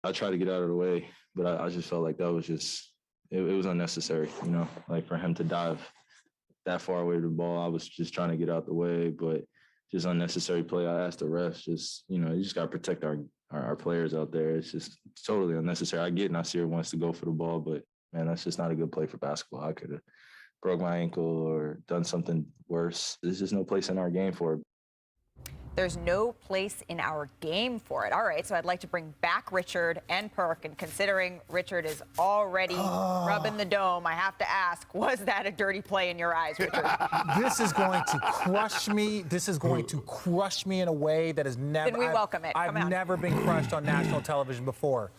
I tried to get out of the way, but I just felt like that was just it was unnecessary. Like for him to dive that far away to the ball, I was just trying to get out the way, but just unnecessary play. I asked the refs, you just got to protect our players out there. It's just totally unnecessary. I get Nassir wants to go for the ball, but man, that's just not a good play for basketball. I could have broke my ankle or done something worse. There's just no place in our game for it. There's no place in our game for it. All right, so I'd like to bring back Richard and Perk, and considering Richard is already rubbing the dome, I have to ask, was that a dirty play in your eyes, Richard? This is going to crush me. This is going to crush me in a way that has never... Then we welcome it. I've never been crushed on national television before.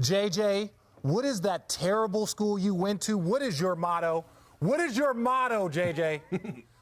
JJ, what is that terrible school you went to? What is your motto? What is your motto, JJ?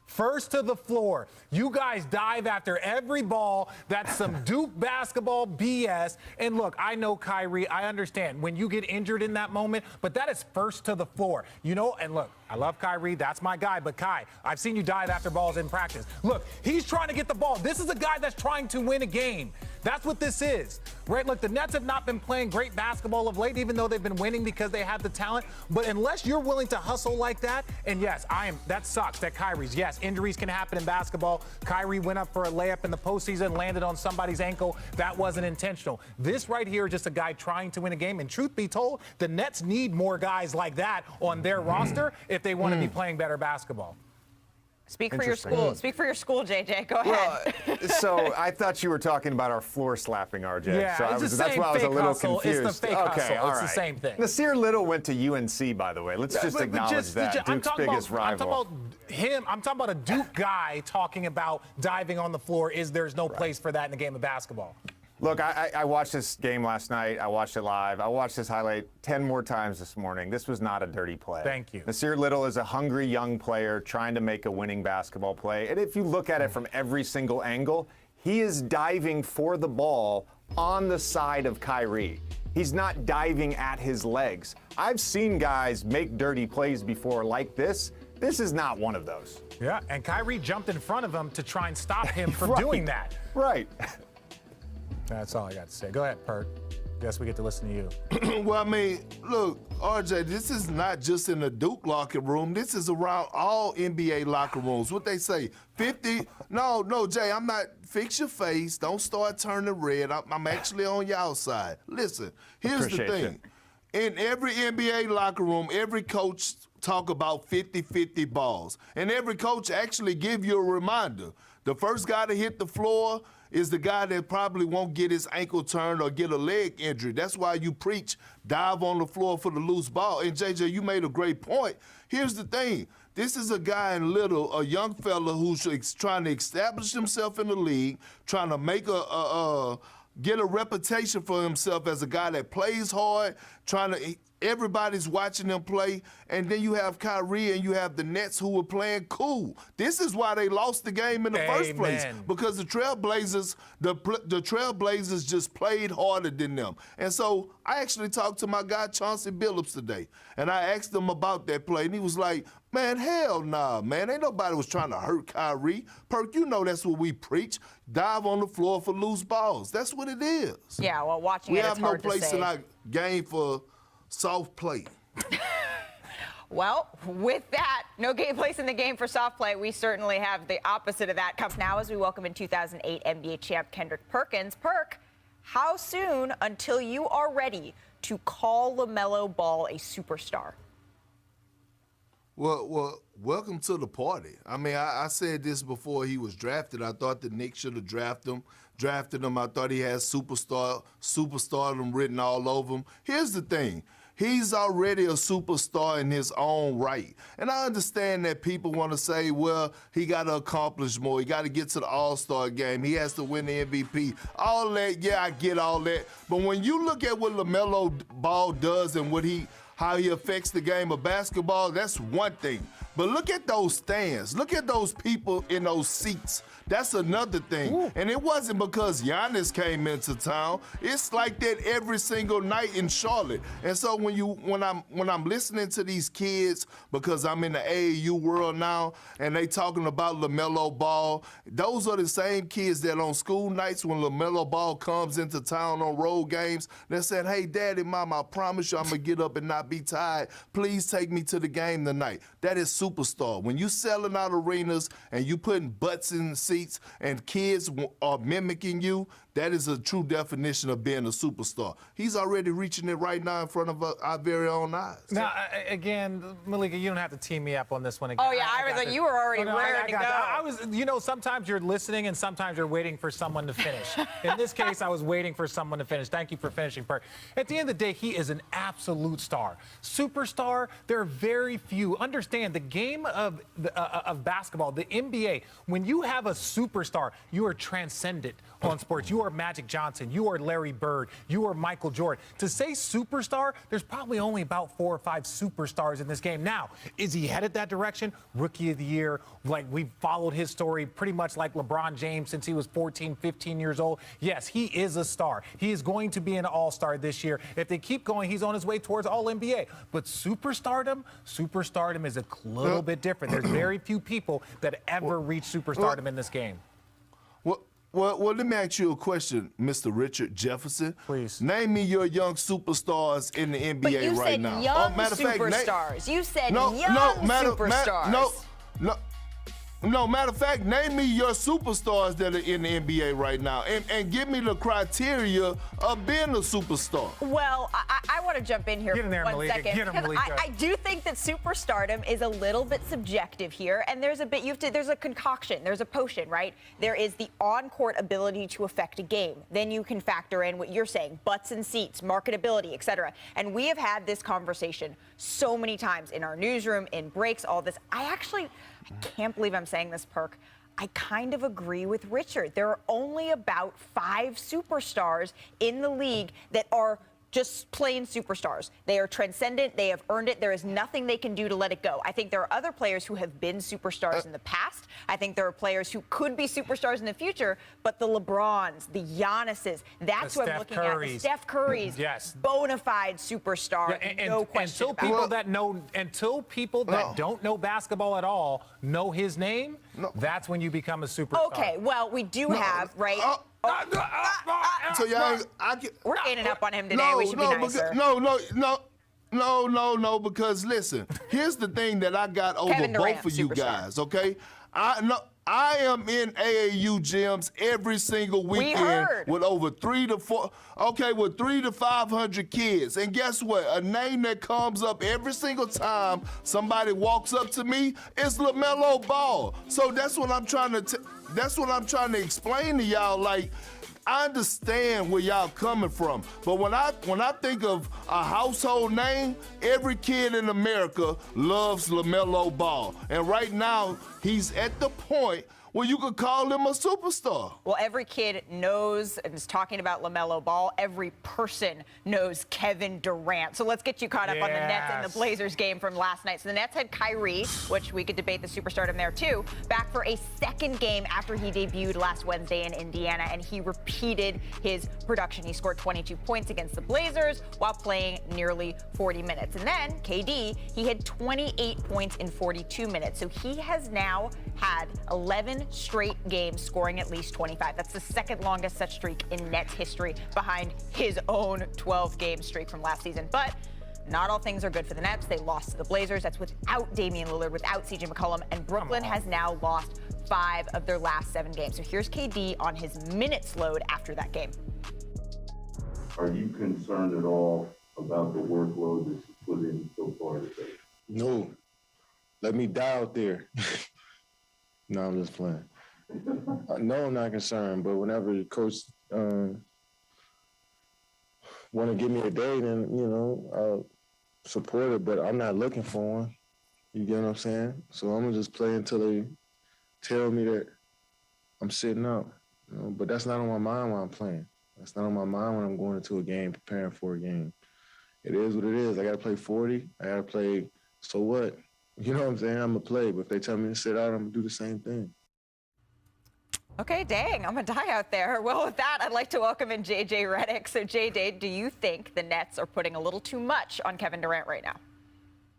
First to the floor. You guys dive after every ball. That's some Duke basketball BS. And look, I know Kyrie. I understand when you get injured in that moment, but that is first to the floor. And look, I love Kyrie. That's my guy. But Kai, I've seen you dive after balls in practice. Look, he's trying to get the ball. This is a guy that's trying to win a game. That's what this is, right? Look, the Nets have not been playing great basketball of late, even though they've been winning because they have the talent. But unless you're willing to hustle like that, and yes, that sucks that Kyrie's, yes, injuries can happen in basketball. Kyrie went up for a layup in the postseason, landed on somebody's ankle. That wasn't intentional. This right here is just a guy trying to win a game. And truth be told, the Nets need more guys like that on their roster if they want to be playing better basketball. Speak for your school. Speak for your school, JJ. Go ahead. Well, so I thought you were talking about our floor slapping, RJ. Yeah, so that's why I was a little confused. It's the fake hustle. It's the same thing. Nassir Little went to UNC, by the way. Let's just acknowledge that. Duke's biggest rival. I'm talking about a Duke guy talking about diving on the floor. There's no place for that in the game of basketball. Look, I watched this game last night. I watched it live. I watched this highlight 10 more times this morning. This was not a dirty play. Thank you. Nassir Little is a hungry young player trying to make a winning basketball play. And if you look at it from every single angle, he is diving for the ball on the side of Kyrie. He's not diving at his legs. I've seen guys make dirty plays before like this. This is not one of those. Yeah, and Kyrie jumped in front of him to try and stop him from doing that. Right. That's all I got to say. Go ahead, Perk. Guess we get to listen to you. Well, I mean, look, RJ, this is not just in the Duke locker room. This is around all NBA locker rooms. What they say, 50? No, Jay, I'm not. Fix your face. Don't start turning red. I'm actually on y'all side. Listen, here's the thing. In every NBA locker room, every coach talk about 50-50 balls. And every coach actually give you a reminder. The first guy to hit the floor is the guy that probably won't get his ankle turned or get a leg injury. That's why you preach dive on the floor for the loose ball. And, JJ, you made a great point. Here's the thing. This is a guy in Little, a young fella who's trying to establish himself in the league, trying to make get a reputation for himself as a guy that plays hard, everybody's watching him play, and then you have Kyrie and you have the Nets who were playing cool. This is why they lost the game in the first place, because the Trailblazers just played harder than them. And so I actually talked to my guy Chauncey Billups today, and I asked him about that play, and he was like, man, hell nah, man. Ain't nobody was trying to hurt Kyrie. Perk, you know that's what we preach. Dive on the floor for loose balls. That's what it is. Yeah, well, watching it, it's hard to say. We have no place in our game for soft play. Well, with that, no place in the game for soft play. We certainly have the opposite of that. Comes now as we welcome in 2008 NBA champ Kendrick Perkins. Perk, how soon until you are ready to call LaMelo Ball a superstar? Well, welcome to the party. I mean, I said this before he was drafted. I thought the Knicks should have drafted him. I thought he had superstardom written all over him. Here's the thing. He's already a superstar in his own right. And I understand that people want to say, well, he got to accomplish more. He got to get to the All-Star game. He has to win the MVP. All that, yeah, I get all that. But when you look at what LaMelo Ball does and how he affects the game of basketball, that's one thing. But look at those stands. Look at those people in those seats. That's another thing. Ooh. And it wasn't because Giannis came into town. It's like that every single night in Charlotte. And so when I'm listening to these kids, because I'm in the AAU world now, and they talking about LaMelo Ball, those are the same kids that on school nights when LaMelo Ball comes into town on road games, they said, hey, Daddy, Mom, I promise you I'm going to get up and not be tired. Please take me to the game tonight. That is superstar. When you selling out arenas and you putting butts in the seats and kids are mimicking you, that is a true definition of being a superstar. He's already reaching it right now in front of our very own eyes. Now, again, Malika, you don't have to tee me up on this one again. Oh, yeah, I was like, you were already raring to go. I was, sometimes you're listening and sometimes you're waiting for someone to finish. In this case, I was waiting for someone to finish. Thank you for finishing, Perk. At the end of the day, he is an absolute star. Superstar, there are very few. Understand, the game of basketball, the NBA, when you have a superstar, you are transcendent on sports. You are Magic Johnson. You are Larry Bird. You are Michael Jordan. To say superstar, there's probably only about 4 or 5 superstars in this game. Now, is he headed that direction? Rookie of the year, like we've followed his story pretty much like LeBron James since he was 14, 15 years old. Yes, he is a star. He is going to be an all-star this year. If they keep going, he's on his way towards All-NBA. But superstardom is a little bit different. There's very few people that ever reach superstardom in this game. Well, let me ask you a question, Mr. Richard Jefferson. Please. Name me your young superstars in the NBA but you right said now. Young superstars. You said young superstars. Matter of fact, name me your superstars that are in the NBA right now and give me the criteria of being a superstar. Well, I want to jump in here for 1 second. Get him, Malika. I do think that superstardom is a little bit subjective here, and there's a concoction, there's a potion, right? There is the on-court ability to affect a game. Then you can factor in what you're saying, butts and seats, marketability, etc. And we have had this conversation so many times in our newsroom, in breaks, all this. I can't believe I'm saying this, Perk. I kind of agree with Richard. There are only about 5 superstars in the league that are just plain superstars. They are transcendent. They have earned it. There is nothing they can do to let it go. I think there are other players who have been superstars in the past. I think there are players who could be superstars in the future, but the LeBrons, the Giannis's, that's who I'm looking at. The Steph Curry's, yes. Bona fide superstar, no question about it. Until people that don't know basketball at all know his name, that's when you become a superstar. Okay, well, we do have, right? So y'all, We're gaining up on him today. We should be nicer. No, because listen, here's the thing that I got over Kevin Durant, both of you guys, okay? I am in AAU gyms every single weekend with over 3 to 500 kids. And guess what? A name that comes up every single time somebody walks up to me is LaMelo Ball. So that's what I'm trying to explain to y'all. Like, I understand where y'all coming from, but when I think of a household name, every kid in America loves LaMelo Ball. And right now, he's at the point where you could call him a superstar. Well, every kid knows and is talking about LaMelo Ball. Every person knows Kevin Durant. So let's get you caught up on the Nets and the Blazers game from last night. So the Nets had Kyrie, which we could debate the superstardom there too, back for a second game after he debuted last Wednesday in Indiana, and he repeated his production. He scored 22 points against the Blazers while playing nearly 40 minutes. And then KD, he had 28 points in 42 minutes. So he has now had 11 straight games scoring at least 25. That's the second longest such streak in Nets history, behind his own 12-game streak from last season. But not all things are good for the Nets. They lost to the Blazers. That's without Damian Lillard, without CJ McCollum, and Brooklyn has now lost 5 of their last 7 games. So here's KD on his minutes load after that game. Are you concerned at all about the workload that you put in so far today? No. Let me die out there. No, I'm just playing. No, I'm not concerned, but whenever the coach want to give me a day, then, I'll support it, but I'm not looking for one. You get what I'm saying? So I'm going to just play until they tell me that I'm sitting out. But that's not on my mind when I'm playing. That's not on my mind when I'm going into a game, preparing for a game. It is what it is. I got to play 40. I got to play, so what? You know what I'm saying? I'm going to play, but if they tell me to sit out, I'm going to do the same thing. Okay, dang, I'm a die out there. Well, with that, I'd like to welcome in JJ Reddick. So, JJ, do you think the Nets are putting a little too much on Kevin Durant right now?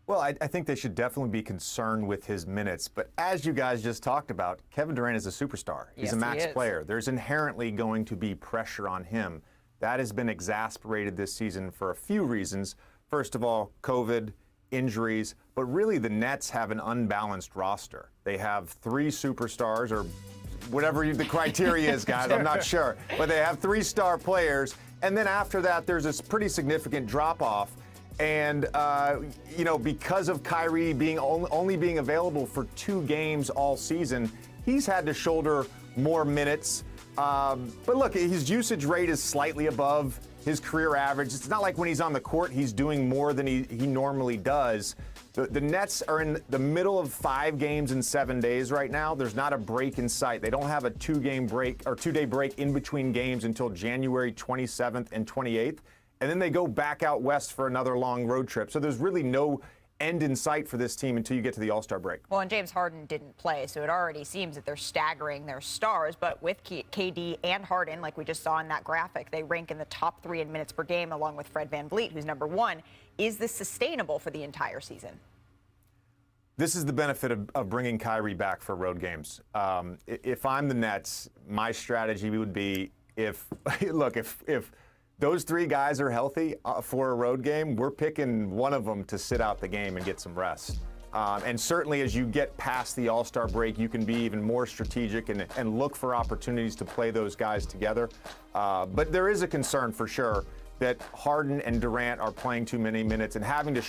Well, I think they should definitely be concerned with his minutes. But as you guys just talked about, Kevin Durant is a superstar. He's Yes, a max he is. player. There's inherently going to be pressure on him. That has been exacerbated this season for a few reasons. First of all, COVID, injuries, but really the Nets have an unbalanced roster. They have 3 superstars, or whatever the criteria is, guys, I'm not sure. But they have 3 star players. And then after that, there's this pretty significant drop-off. And, you know, because of Kyrie being only being available for 2 games all season, he's had to shoulder more minutes. But look, his usage rate is slightly above his career average. It's not like when he's on the court, he's doing more than he normally does. The Nets are in the middle of 5 games in 7 days right now. There's not a break in sight. They don't have a 2-game break or 2-day break in between games until January 27th and 28th. And then they go back out west for another long road trip. So there's really no end in sight for this team until you get to the All-Star break. Well, and James Harden didn't play, so it already seems that they're staggering their stars. But with KD and Harden, like we just saw in that graphic, they rank in the top 3 in minutes per game, along with Fred VanVleet, who's number 1. Is this sustainable for the entire season? This is the benefit of bringing Kyrie back for road games. If I'm the Nets, my strategy would be if those 3 guys are healthy for a road game, we're picking one of them to sit out the game and get some rest. And certainly as you get past the All-Star break, you can be even more strategic and look for opportunities to play those guys together. But there is a concern for sure that Harden and Durant are playing too many minutes and having to